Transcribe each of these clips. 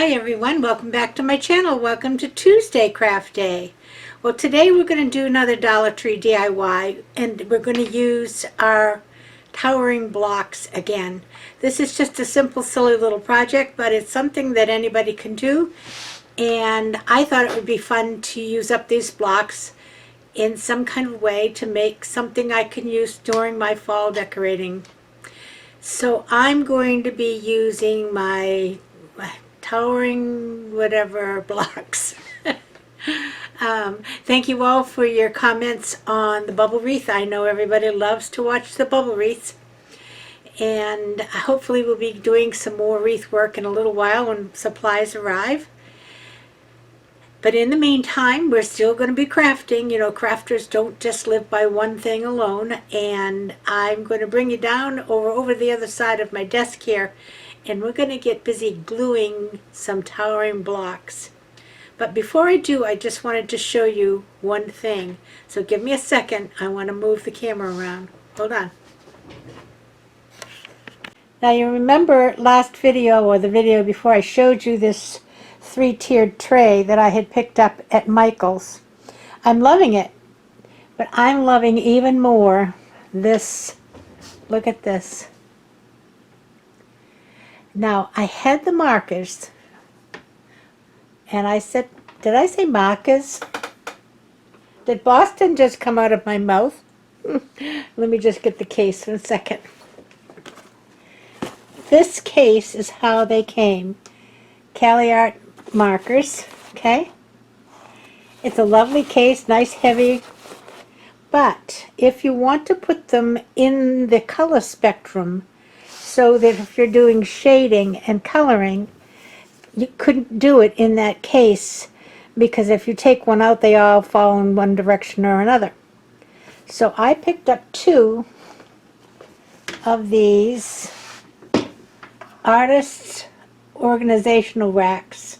Hi everyone, welcome back to my channel. Welcome to Tuesday Craft Day. Well, today we're going to do another Dollar Tree DIY, and we're going to use our towering blocks again. This is just a simple, silly little project, but it's something that anybody can do, and I thought it would be fun to use up these blocks in some kind of way to make something I can use during my fall decorating. So I'm going to be using my towering whatever blocks. Thank you all for your comments on the bubble wreath. I know everybody loves to watch the bubble wreaths, and hopefully we'll be doing some more wreath work in a little while when supplies arrive. But in the meantime, we're still going to be crafting. You know, crafters don't just live by one thing alone, and I'm going to bring you down over the other side of my desk here, and we're going to get busy gluing some towering blocks. But before I do, I just wanted to show you one thing. So give me a second. I want to move the camera around. Hold on. Now you remember last video, or the video before, I showed you this three-tiered tray that I had picked up at Michael's. I'm loving it, but I'm loving even more this. Look at this. Now I had the markers, and I said, did I say markers? Did Boston just come out of my mouth? Let me just get the case for a second. This case is how they came. Cali Art markers, okay? It's a lovely case, nice heavy, but if you want to put them in the color spectrum so that if you're doing shading and coloring, you couldn't do it in that case, because if you take one out, they all fall in one direction or another. So I picked up two of these artists' organizational racks.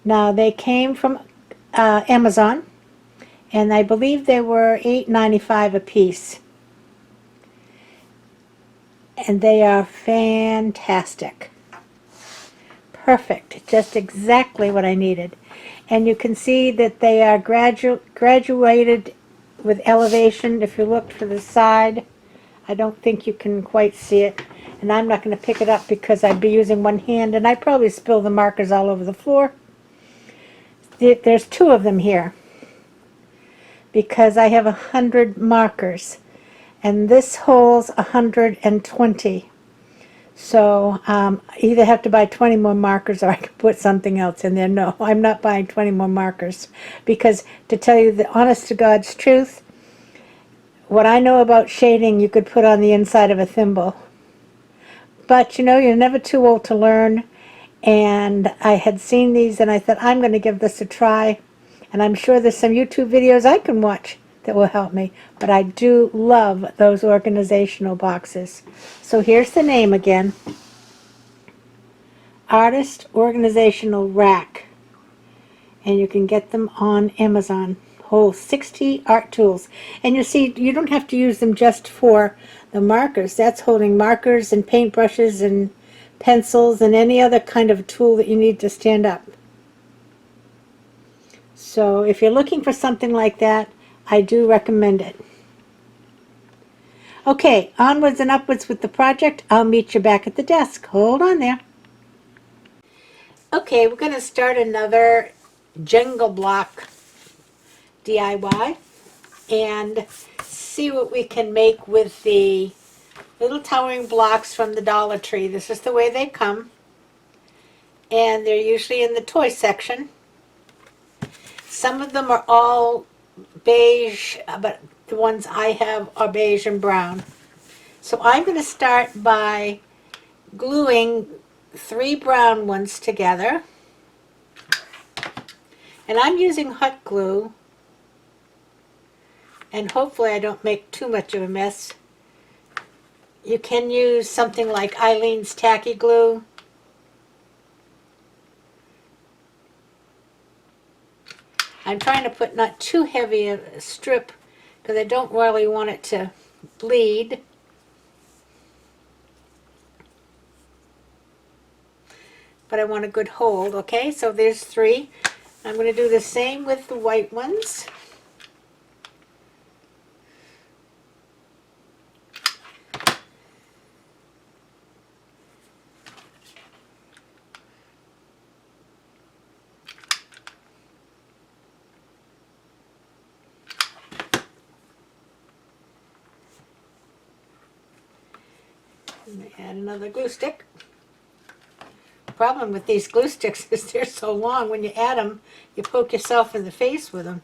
Now they came from Amazon, and I believe they were $8.95 a piece. And they are fantastic. Perfect, just exactly what I needed. And you can see that they are graduated with elevation. If you look to the side, I don't think you can quite see it. And I'm not going to pick it up because I'd be using one hand, and I'd probably spill the markers all over the floor. There's two of them here because I have 100 markers, and this holds 120. So I either have to buy 20 more markers, or I can put something else in there. No, I'm not buying 20 more markers, because to tell you the honest to God's truth, what I know about shading you could put on the inside of a thimble. But you know, you're never too old to learn, and I had seen these and I thought, I'm going to give this a try, and I'm sure there's some YouTube videos I can watch that will help me. But I do love those organizational boxes. So here's the name again. Artist Organizational Rack. And you can get them on Amazon. Whole 60 art tools. And you see, you don't have to use them just for the markers. That's holding markers and paintbrushes and pencils and any other kind of tool that you need to stand up. So if you're looking for something like that, I do recommend it. Okay, onwards and upwards with the project. I'll meet you back at the desk. Hold on there. Okay, we're going to start another Jenga block DIY and see what we can make with the little towering blocks from the Dollar Tree. This is the way they come, and they're usually in the toy section. Some of them are all beige, but the ones I have are beige and brown. So I'm going to start by gluing 3 brown ones together, and I'm using hot glue, and hopefully I don't make too much of a mess. You can use something like Eileen's tacky glue. I'm trying to put not too heavy a strip because I don't really want it to bleed. but I want a good hold, okay? So there's 3. I'm going to do the same with the white ones. And add another glue stick. Problem with these glue sticks is they're so long. When you add them, you poke yourself in the face with them.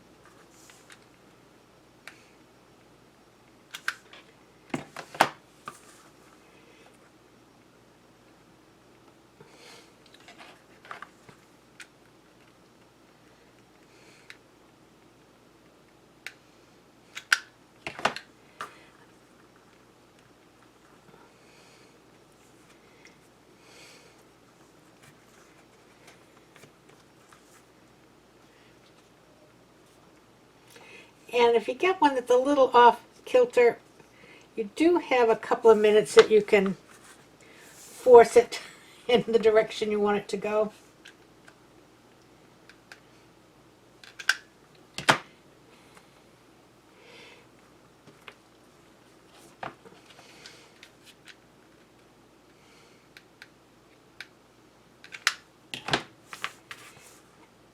And if you get one that's a little off kilter, you do have a couple of minutes that you can force it in the direction you want it to go.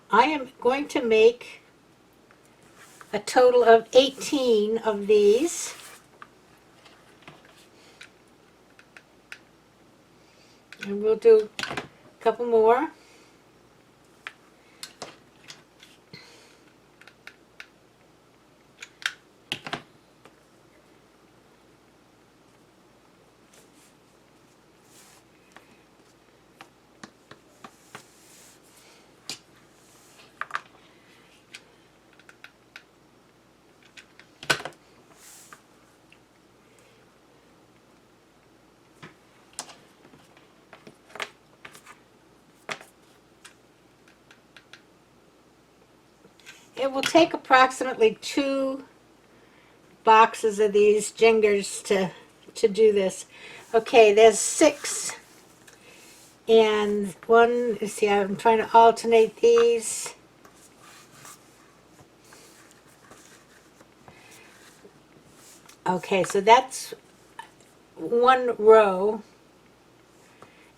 I am going to make a total of 18 of these. And we'll do a couple more. It will take approximately 2 boxes of these jingers to do this. Okay, there's 6. And one, let's see, I'm trying to alternate these. Okay, so that's 1 row.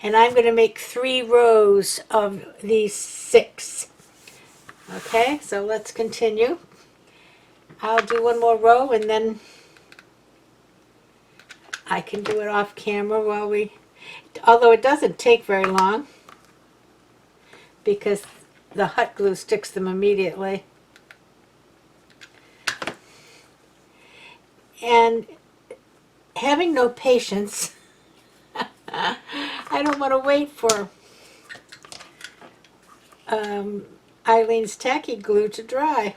And I'm going to make 3 rows of these 6. Okay, so let's continue. I'll do 1 more row and then I can do it off camera while although it doesn't take very long because the hot glue sticks them immediately. And having no patience, I don't want to wait for Eileen's tacky glue to dry.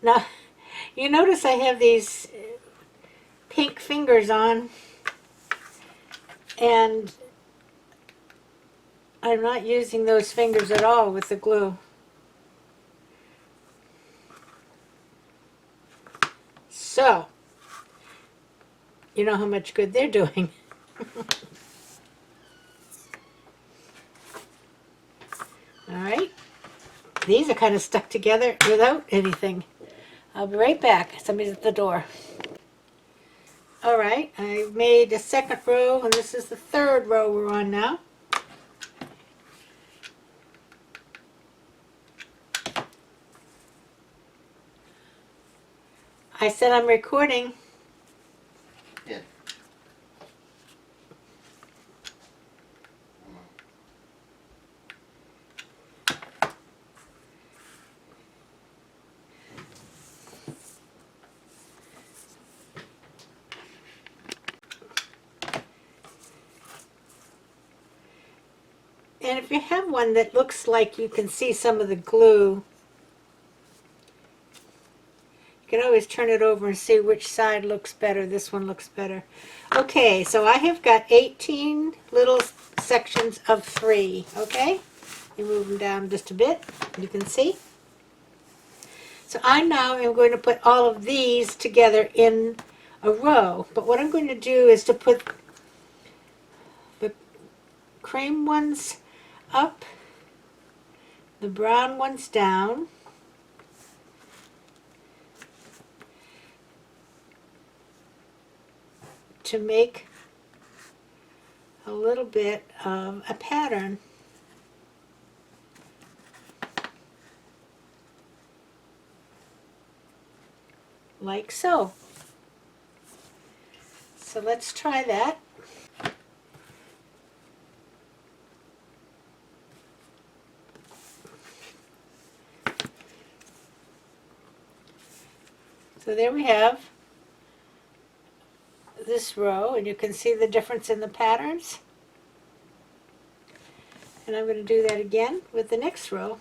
Now, you notice I have these pink fingers on, and I'm not using those fingers at all with the glue. So, you know how much good they're doing. Alright, these are kind of stuck together without anything. I'll be right back. Somebody's at the door. Alright, I've made a 2nd row, and this is the 3rd row we're on now. I said I'm recording. Yeah. And if you have one that looks like you can see some of the glue, you can always turn it over and see which side looks better. This one looks better. Okay, so I have got 18 little sections of 3, okay? You move them down just a bit, you can see. So I now am going to put all of these together in a row. But what I'm going to do is to put the cream ones up, the brown ones down, to make a little bit of a pattern. Like so. So let's try that. So there we have this row, and you can see the difference in the patterns. And I'm going to do that again with the next row.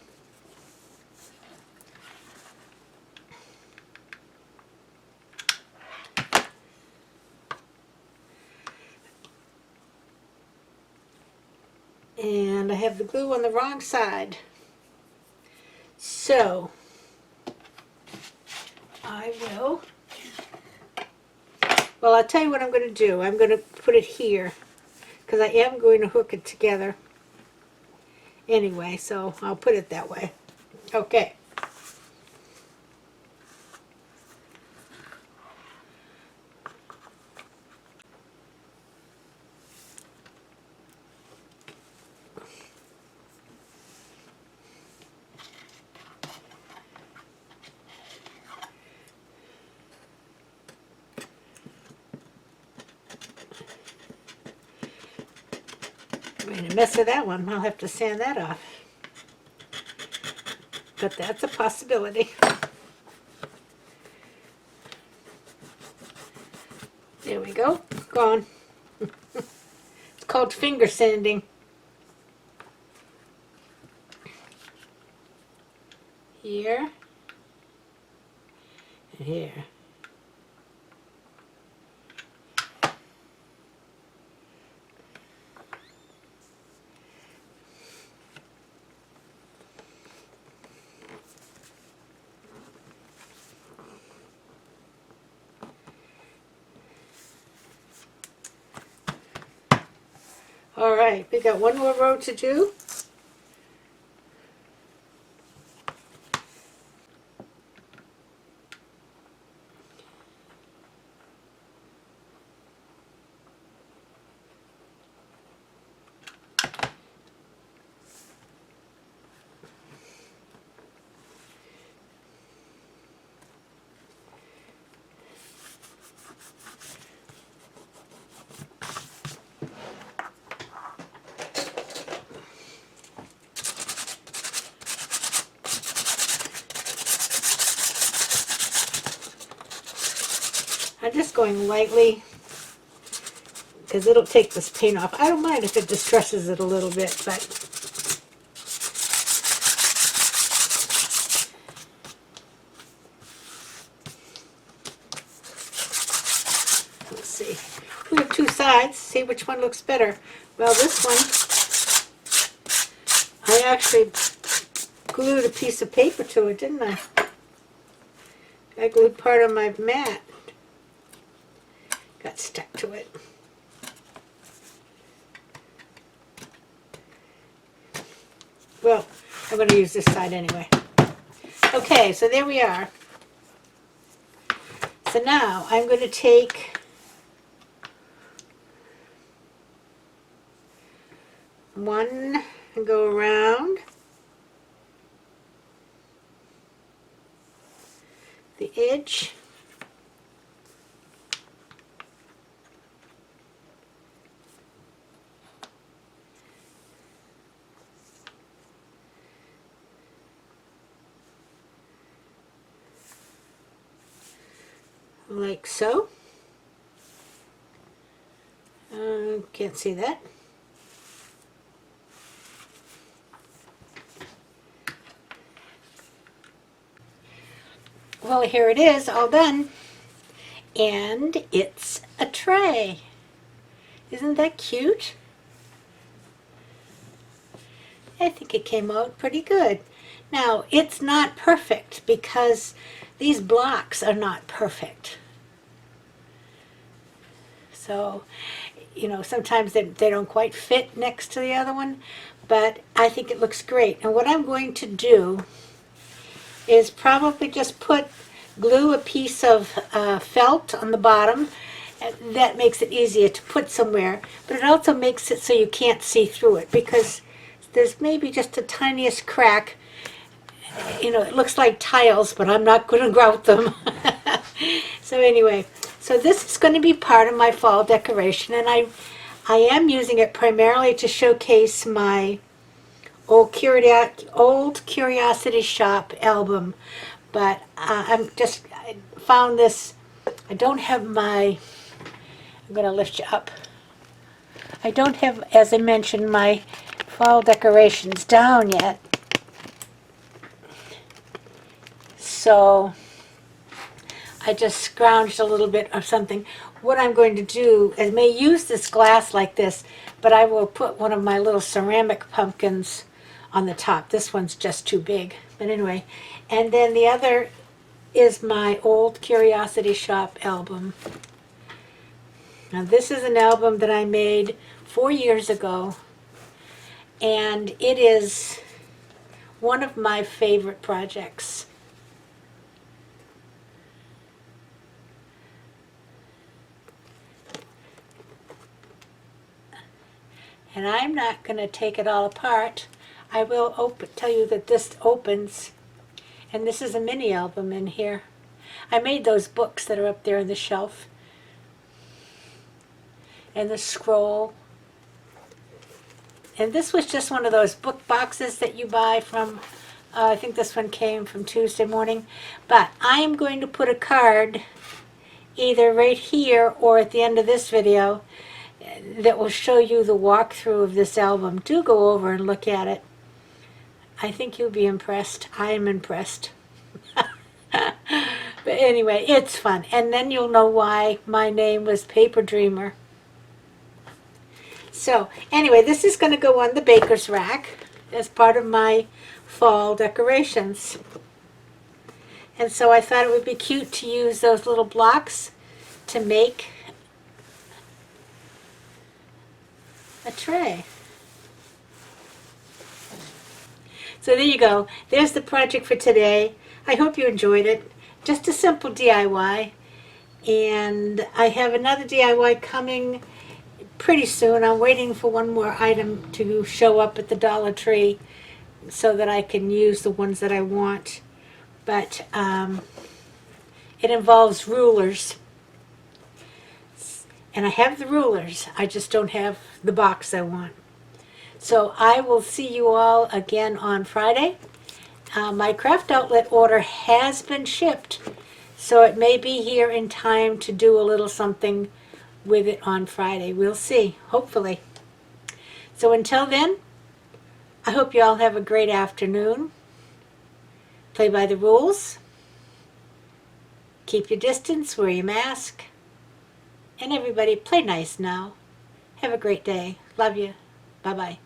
And I have the glue on the wrong side. So I will, well, I'll tell you what I'm going to do. I'm going to put it here because I am going to hook it together anyway, so I'll put it that way. Okay. Made a mess of that one. I'll have to sand that off. But that's a possibility. There we go. Gone. It's called finger sanding. Here. And here. All right, we got one more row to do. I'm just going lightly because it'll take this paint off. I don't mind if it distresses it a little bit, but let's see. We have two sides. See which one looks better. Well, this one, I actually glued a piece of paper to it, didn't I? I glued part of my mat. Got stuck to it. Well, I'm going to use this side anyway. Okay, so there we are. So now I'm going to take one and go around the edge. Like so. Can't see that. Well, here it is, all done. And it's a tray. Isn't that cute? I think it came out pretty good. Now, it's not perfect because these blocks are not perfect. So, sometimes they don't quite fit next to the other one, but I think it looks great. And what I'm going to do is probably just glue a piece of felt on the bottom. That makes it easier to put somewhere, but it also makes it so you can't see through it because there's maybe just the tiniest crack. It looks like tiles, but I'm not going to grout them. So anyway, so this is going to be part of my fall decoration, and I am using it primarily to showcase my old Curiosity Shop album. But I found this. I don't have I'm going to lift you up. I don't have, as I mentioned, my fall decorations down yet. So I just scrounged a little bit of something. What I'm going to do is may use this glass like this, but I will put one of my little ceramic pumpkins on the top. This one's just too big. But anyway, and then the other is my old Curiosity Shop album. Now this is an album that I made 4 years ago, and it is one of my favorite projects. And I'm not going to take it all apart. I will tell you that this opens, and this is a mini album in here. I made those books that are up there on the shelf, and the scroll. And this was just one of those book boxes that you buy from, I think this one came from Tuesday Morning. But I am going to put a card either right here or at the end of this video that will show you the walkthrough of this album. Do go over and look at it. I think you'll be impressed. I am impressed. But anyway, it's fun. And then you'll know why my name was Paper Dreamer. So anyway, this is going to go on the baker's rack as part of my fall decorations. And so I thought it would be cute to use those little blocks to make a tray. So there you go. There's the project for today. I hope you enjoyed it. Just a simple DIY. And I have another DIY coming pretty soon. I'm waiting for one more item to show up at the Dollar Tree so that I can use the ones that I want. But it involves rulers. And I have the rulers. I just don't have the box I want. So I will see you all again on Friday. My craft outlet order has been shipped, so it may be here in time to do a little something with it on Friday. We'll see, hopefully. So until then, I hope you all have a great afternoon. Play by the rules. Keep your distance, wear your mask. And everybody, play nice now. Have a great day. Love you. Bye-bye.